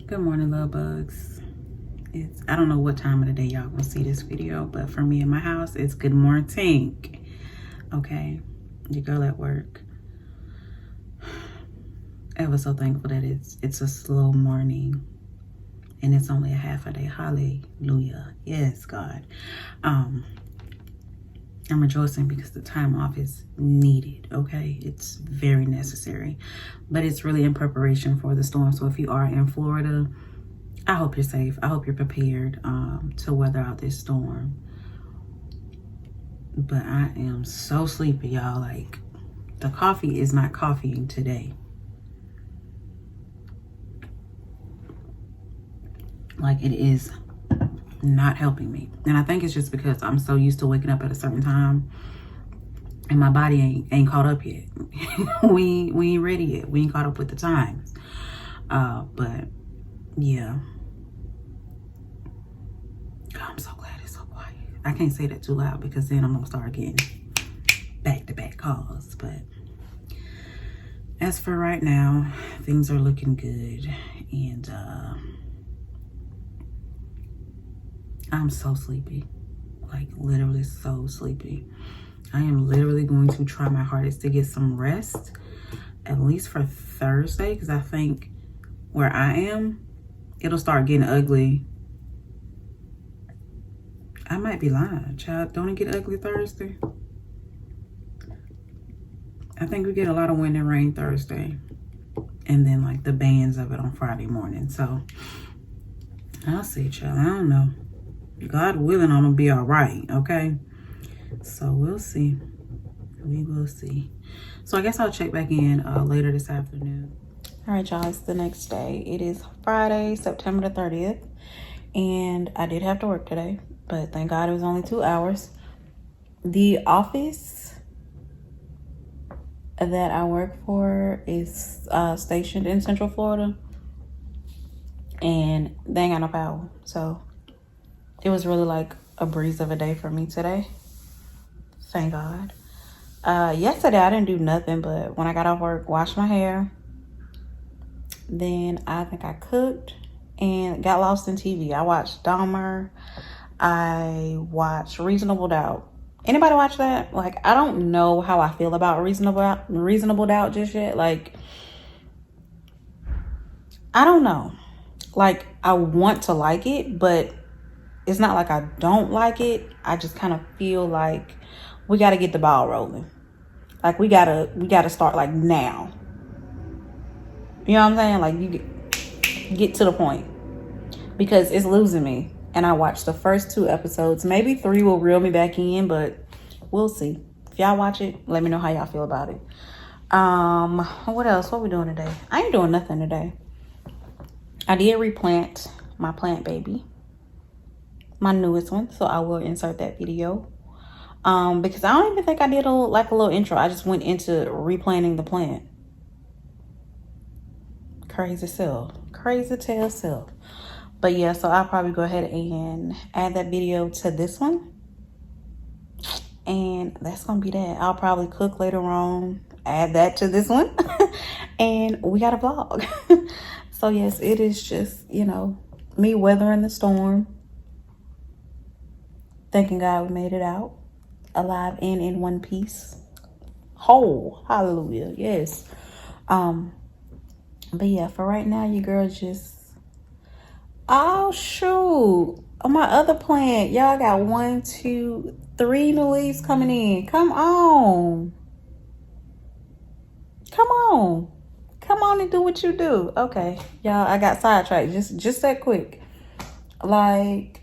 Good morning, love bugs. I don't know what time of the day y'all gonna see this video, but for me in my house, it's good morning. Okay, your girl at work. Ever so thankful that it's a slow morning and it's only a half a day. Hallelujah. Yes, God. I'm rejoicing because the time off is needed. Okay, it's very necessary, but it's really in preparation for the storm. So if you are in Florida, I hope you're safe. I hope you're prepared to weather out this storm. But I am so sleepy, y'all. Like, the coffee is not coffeeing today. Like, it is not helping me. And I think it's just because I'm so used to waking up at a certain time and my body ain't caught up yet. we ain't ready yet. We ain't caught up with the times. But yeah. I'm so glad it's so quiet. I can't say that too loud because then I'm gonna start getting back-to-back calls. But as for right now, things are looking good. And I'm so sleepy. Like, literally so sleepy. I am literally going to try my hardest to get some rest, at least for Thursday, because I think where I am, it'll start getting ugly. I might be lying, child. Don't it get ugly Thursday? I think we get a lot of wind and rain Thursday. And then, like, the bands of it on Friday morning. So, I'll see, child. I don't know. God willing, I'm going to be all right, okay? So, we'll see. We will see. So, I guess I'll check back in later this afternoon. All right, y'all. It's the next day. It is Friday, September the 30th. And I did have to work today. But thank God it was only 2 hours. The office that I work for is stationed in Central Florida. And they ain't got no power. So it was really like a breeze of a day for me today. Thank God. Yesterday I didn't do nothing, but when I got off work, washed my hair. Then I think I cooked and got lost in TV. I watched Dahmer. I watched Reasonable Doubt. Anybody watch that? Like, I don't know how I feel about Reasonable Doubt just yet. Like, I don't know. Like, I want to like it, but it's not like I don't like it. I just kind of feel like we got to get the ball rolling. Like, we gotta start like now. You know what I'm saying? Like, you get to the point, because it's losing me. And I watched the first 2 episodes. Maybe 3 will reel me back in, but we'll see. If y'all watch it, let me know how y'all feel about it. What else? What we doing today? I ain't doing nothing today. I did replant my plant baby, my newest one, so I will insert that video. Because I don't even think I did a little intro. I just went into replanting the plant. Crazy tale self. But yeah, so I'll probably go ahead and add that video to this one. And that's going to be that. I'll probably cook later on, add that to this one. And we got a vlog. So yes, it is just, you know, me weathering the storm. Thanking God we made it out alive and in one piece. Whole. Hallelujah. Yes. But yeah, for right now, you girls just... Oh, shoot. On my other plant, y'all got 1, 2, 3 new leaves coming in. Come on. Come on and do what you do. Okay, y'all, I got sidetracked just that quick. Like,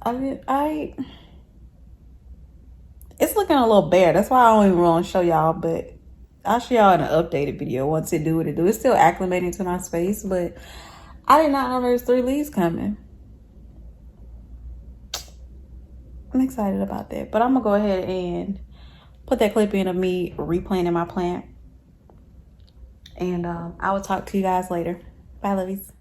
it's looking a little bare. That's why I don't even want to show y'all, but I'll show y'all in an updated video once it do what it do. It's still acclimating to my space, but I did not know there's 3 leaves coming. I'm excited about that. But I'm going to go ahead and put that clip in of me replanting my plant. And I will talk to you guys later. Bye, lovies.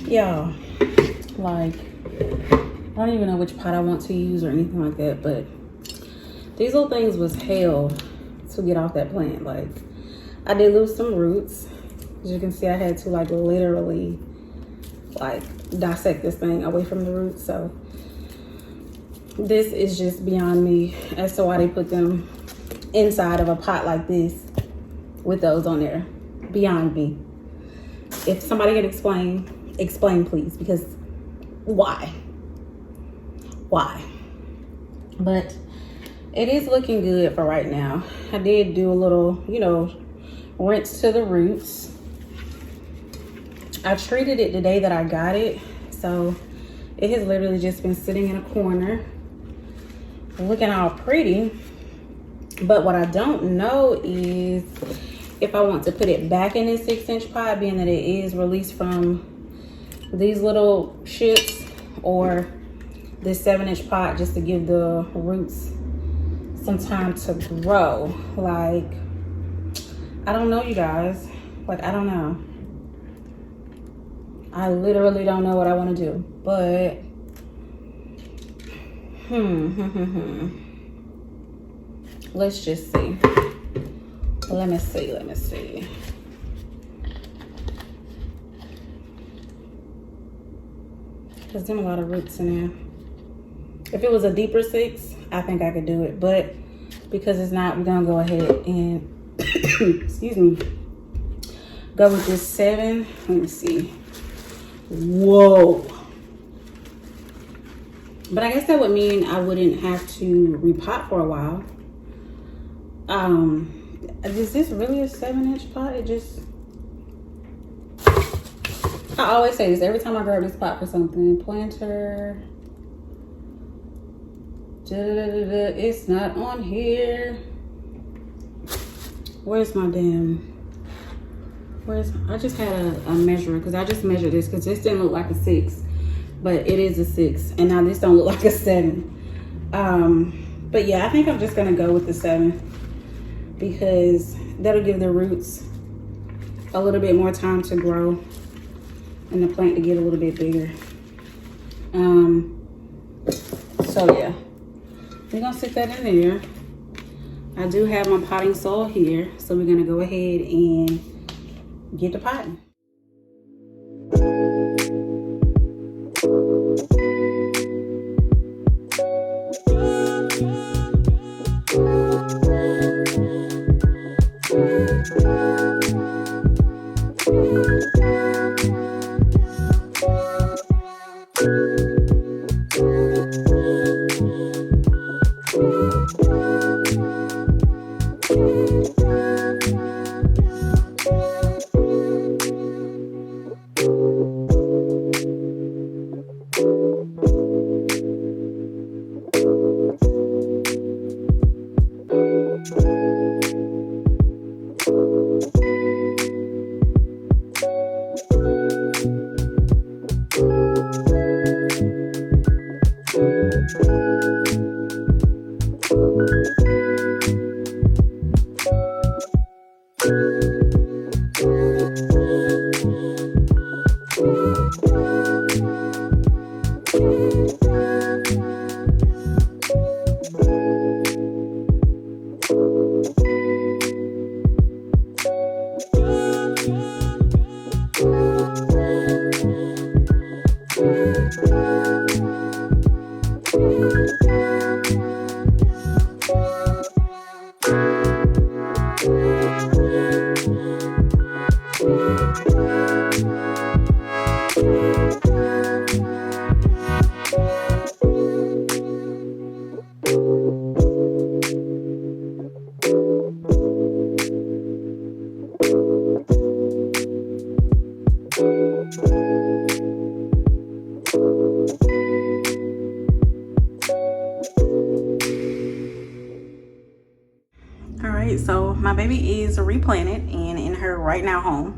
Y'all, like, I don't even know which pot I want to use or anything like that, but these little things was hell to get off that plant. Like, I did lose some roots. As you can see, I had to like literally like dissect this thing away from the roots. So this is just beyond me as to why they put them inside of a pot like this with those on there. Beyond me. If somebody can explain please, because why? But it is looking good for right now. I did do a little, you know, rinse to the roots. I treated it the day that I got it, so it has literally just been sitting in a corner looking all pretty. But what I don't know is if I want to put it back in this 6-inch pot, being that it is released from these little shits, or this 7-inch pot, just to give the roots some time to grow. Like, I don't know, you guys. Like, I don't know. I literally don't know what I want to do, but let's just see. Let me see. There's been a lot of roots in there. If it was a deeper 6, I think I could do it, but because it's not, we're gonna go ahead and excuse me, go with this 7. Let me see. Whoa. But I guess that would mean I wouldn't have to repot for a while. Is this really a 7-inch pot? It just, I always say this every time I grab this pot for something. Planter, it's not on here. Where's my damn, I just had a measure, because I just measured this, because this didn't look like a 6, but it is a 6, and now this don't look like a 7. But yeah, I think I'm just gonna go with the 7, because that'll give the roots a little bit more time to grow and the plant to get a little bit bigger. So yeah, we're gonna stick that in there. I do have my potting soil here, so we're gonna go ahead and get the potting. So my baby is replanted and in her right now home.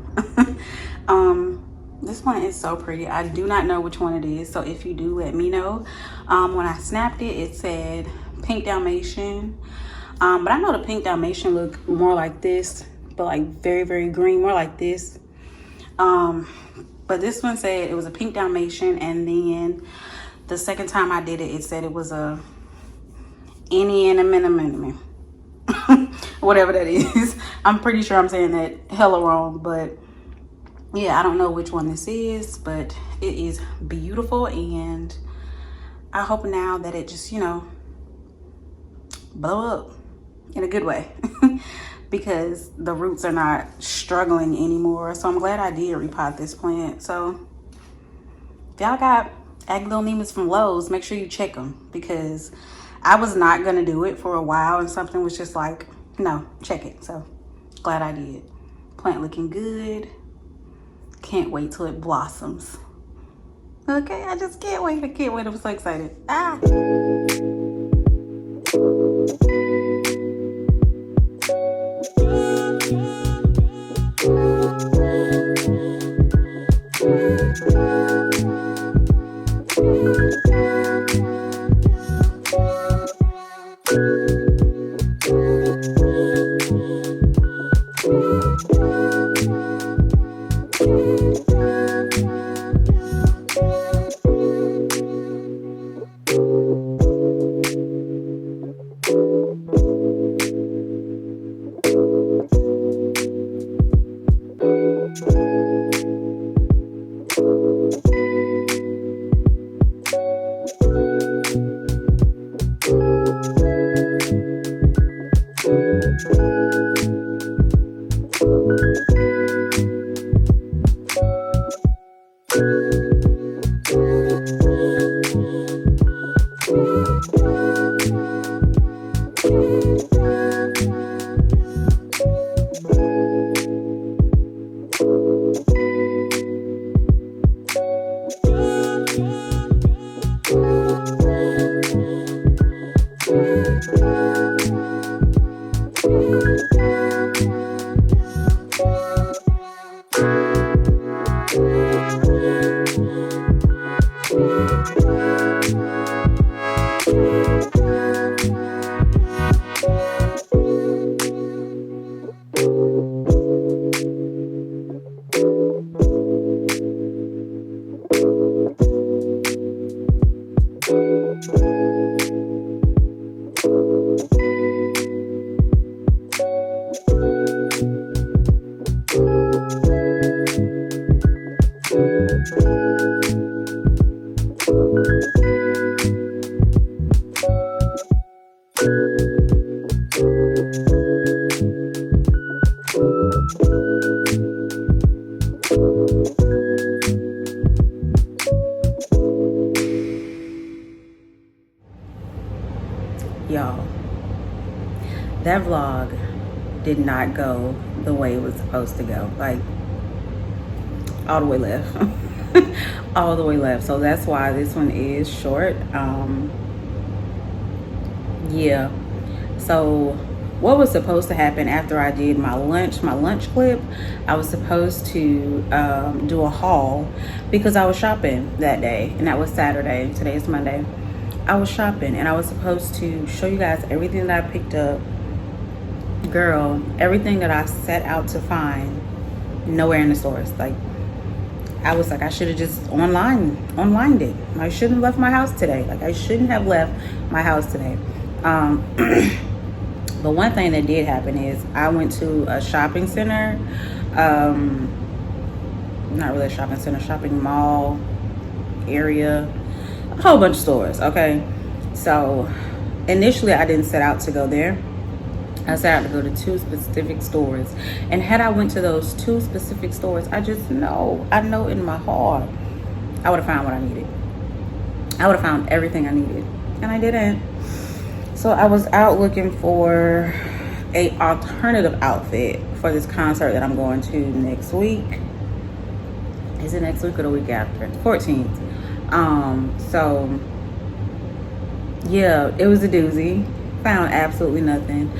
This plant is so pretty. I do not know which one it is, so if you do, let me know. When I snapped it, it said pink Dalmatian, but I know the pink Dalmatian look more like this, but like very, very green, more like this. But But this one said it was a pink Dalmatian, and then the second time I did it, it said it was a Any whatever that is. I'm pretty sure I'm saying that hella wrong, but yeah, I don't know which one this is, but it is beautiful, and I hope now that it just, you know, blow up in a good way because the roots are not struggling anymore. So I'm glad I did repot this plant. So if y'all got Aglaonemas from Lowe's, make sure you check them, because I was not gonna do it for a while and something was just like, no, check it. So glad I did. Plant looking good. Can't wait till it blossoms. Okay, I just can't wait. I can't wait. I'm so excited. Ah. Y'all, that vlog did not go the way it was supposed to go, like all the way left. All the way left. So that's why this one is short. Yeah, so what was supposed to happen after I did my lunch clip, I was supposed to do a haul because I was shopping that day, and that was Saturday. Today is Monday. I was shopping and I was supposed to show you guys everything that I picked up. Girl, everything that I set out to find, nowhere in the stores. Like, I was like, I should have just onlined it. I shouldn't have left my house today. Like, I shouldn't have left my house today. The one thing that did happen is I went to a shopping center, not really a shopping center, shopping mall area, a whole bunch of stores. Okay, so initially I didn't set out to go there. I set out to go to 2 specific stores, and had I went to those 2 specific stores, I know in my heart I would have found what I needed. I would have found everything I needed, and I didn't. So I was out looking for a alternative outfit for this concert that I'm going to next week. Is it next week or the week after? 14th. So yeah, it was a doozy. Found absolutely nothing.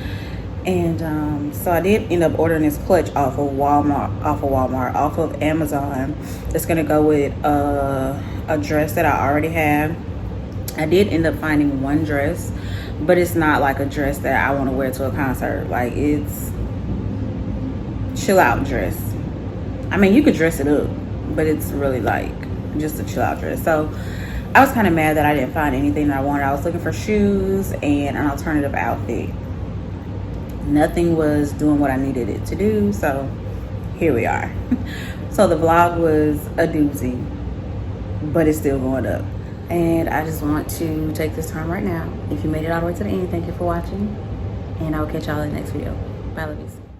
And so I did end up ordering this clutch off of Amazon. It's gonna go with a dress that I already have. I did end up finding one dress, but it's not like a dress that I want to wear to a concert. Like, it's chill out dress. I mean, you could dress it up, but it's really like just a chill out dress. So I was kind of mad that I didn't find anything that I wanted. I was looking for shoes and an alternative outfit. Nothing was doing what I needed it to do, so here we are. So the vlog was a doozy, but it's still going up. And I just want to take this time right now. If you made it all the way to the end, thank you for watching. And I'll catch y'all in the next video. Bye, lovies.